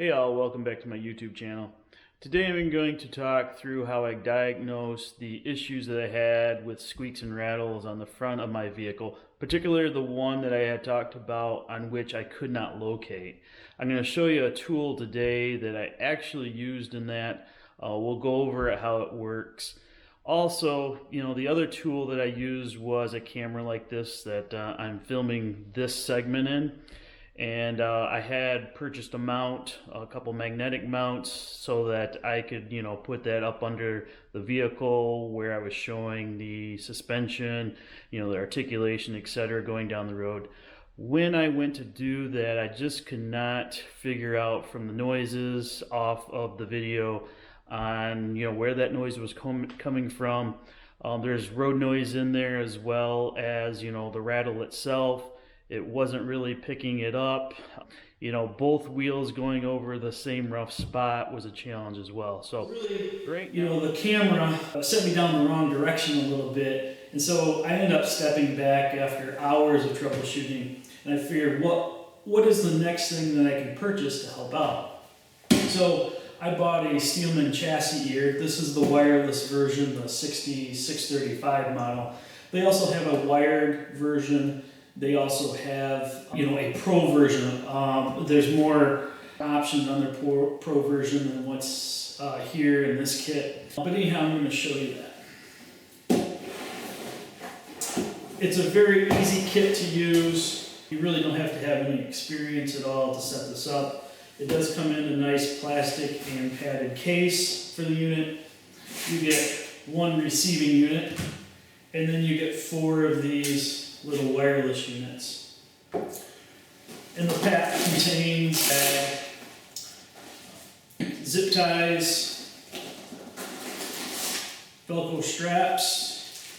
Hey all, welcome back to my YouTube channel. Today I'm going to talk through how I diagnosed the issues that I had with squeaks and rattles on the front of my vehicle, particularly the one that I had talked about on which I could not locate. I'm going to show you a tool today that I actually used in that. We'll go over how it works. Also, the other tool that I used was a camera like this that I'm filming this segment in. And I had purchased a mount, a couple magnetic mounts, so that I could, put that up under the vehicle where I was showing the suspension, the articulation, etc., going down the road. When I went to do that, I just could not figure out from the noises off of the video on, where that noise was coming from. There's road noise in there as well as, the rattle itself. It wasn't really picking it up. Both wheels going over the same rough spot was a challenge as well. So really, right, the camera set me down the wrong direction a little bit. And so I ended up stepping back after hours of troubleshooting. And I figured, what is the next thing that I can purchase to help out? So I bought a Steelman ChassisEar. This is the wireless version, the 6635 model. They also have a wired version. They also have, a pro version. There's more options on their pro version than what's here in this kit. But anyhow, I'm going to show you that. It's a very easy kit to use. You really don't have to have any experience at all to set this up. It does come in a nice plastic and padded case for the unit. You get one receiving unit, and then you get 4 of these little wireless units. And the pack contains zip ties, Velcro straps,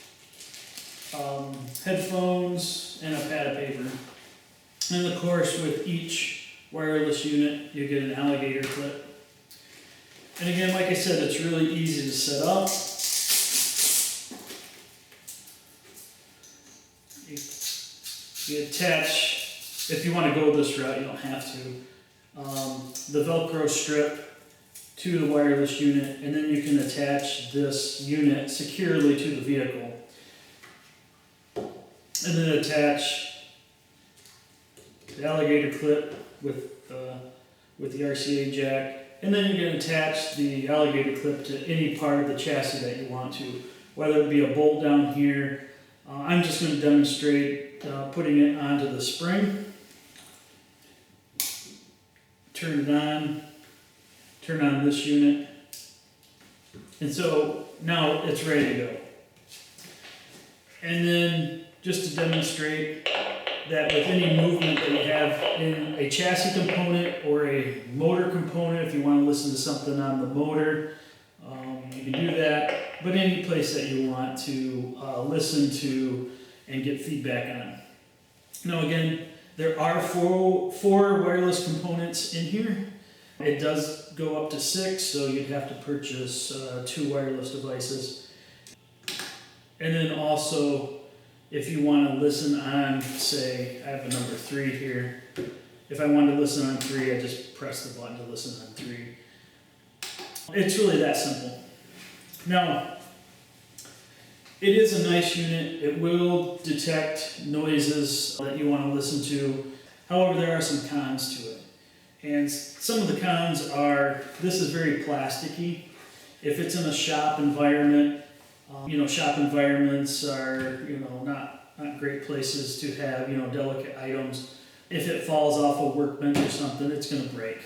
headphones, and a pad of paper. And of course, with each wireless unit, you get an alligator clip. And again, like I said, it's really easy to set up. You attach, if you want to go this route, you don't have to, the Velcro strip to the wireless unit, and then you can attach this unit securely to the vehicle. And then attach the alligator clip with the RCA jack, and then you can attach the alligator clip to any part of the chassis that you want to, whether it be a bolt down here. I'm just going to demonstrate putting it onto the spring. Turn it on. Turn on this unit. And so now it's ready to go. And then just to demonstrate that with any movement that you have in a chassis component or a motor component, if you want to listen to something on the motor, you can do that. But any place that you want to listen to and get feedback on. Now again, there are four wireless components in here. It does go up to 6, so you'd have to purchase 2 wireless devices. And then also, if you want to listen on, say, I have a number 3 here. If I wanted to listen on 3, I just press the button to listen on 3. It's really that simple. Now, it is a nice unit. It will detect noises that you want to listen to. However, there are some cons to it. And some of the cons are, this is very plasticky. If it's in a shop environment, shop environments are, not great places to have, delicate items. If it falls off a workbench or something, it's going to break.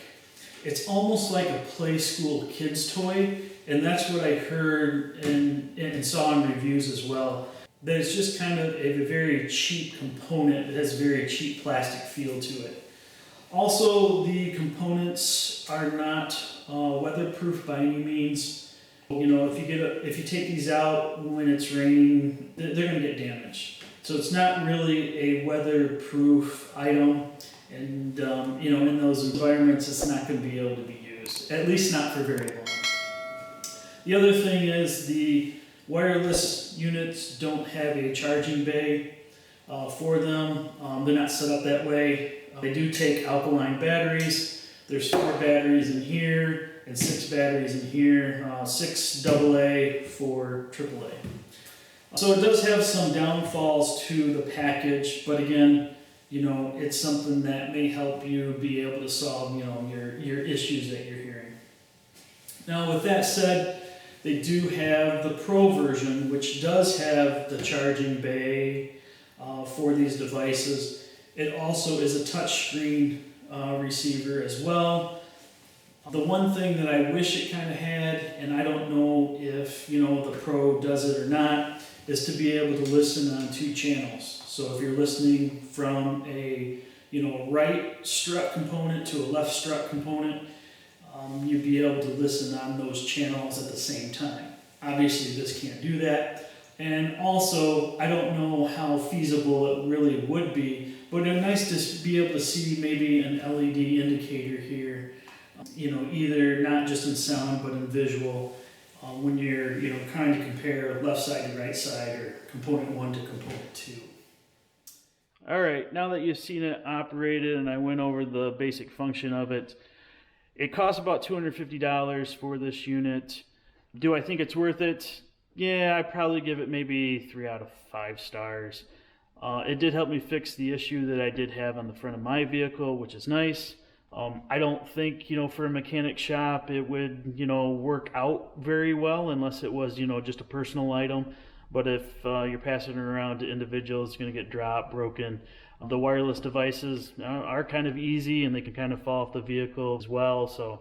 It's almost like a play school kid's toy, and that's what I heard and saw in reviews as well. That it's just kind of a very cheap component. It has a very cheap plastic feel to it. Also, the components are not weatherproof by any means. If you take these out when it's raining, they're going to get damaged. So it's not really a weatherproof item. And, in those environments, it's not going to be able to be used, at least not for very long. The other thing is the wireless units don't have a charging bay for them. They're not set up that way. They do take alkaline batteries, There's 4 batteries in here and 6 batteries in here, 6 AA, 4 AAA. So it does have some downfalls to the package, but again, you know, it's something that may help you be able to solve, you know, your issues that you're hearing. Now, with that said, they do have the Pro version, which does have the charging bay for these devices. It also is a touchscreen receiver as well. The one thing that I wish it kind of had, and I don't know if, you know, the Pro does it or not, is to be able to listen on 2 channels. So if you're listening from a, you know, right strut component to a left strut component, you'd be able to listen on those channels at the same time. Obviously this can't do that. And also, I don't know how feasible it really would be, but it'd be nice to be able to see maybe an LED indicator here, you know, either not just in sound but in visual, when you're, you know, trying to compare left side to right side or component 1 to component 2. All right, now that you've seen it operated and I went over the basic function of it, it costs about $250 for this unit. Do I think it's worth it? Yeah, I'd probably give it maybe 3 out of 5 stars. It did help me fix the issue that I did have on the front of my vehicle, which is nice. I don't think, you know, for a mechanic shop it would, you know, work out very well unless it was, you know, just a personal item. But if you're passing it around to individuals, it's going to get dropped, broken. The wireless devices are kind of easy and they can kind of fall off the vehicle as well. So,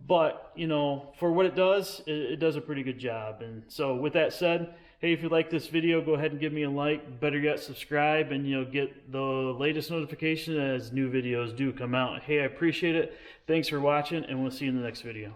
but, you know, for what it does a pretty good job. And so with that said, hey, if you like this video, go ahead and give me a like. Better yet, subscribe, and you'll get the latest notification as new videos do come out. Hey, I appreciate it. Thanks for watching, and we'll see you in the next video.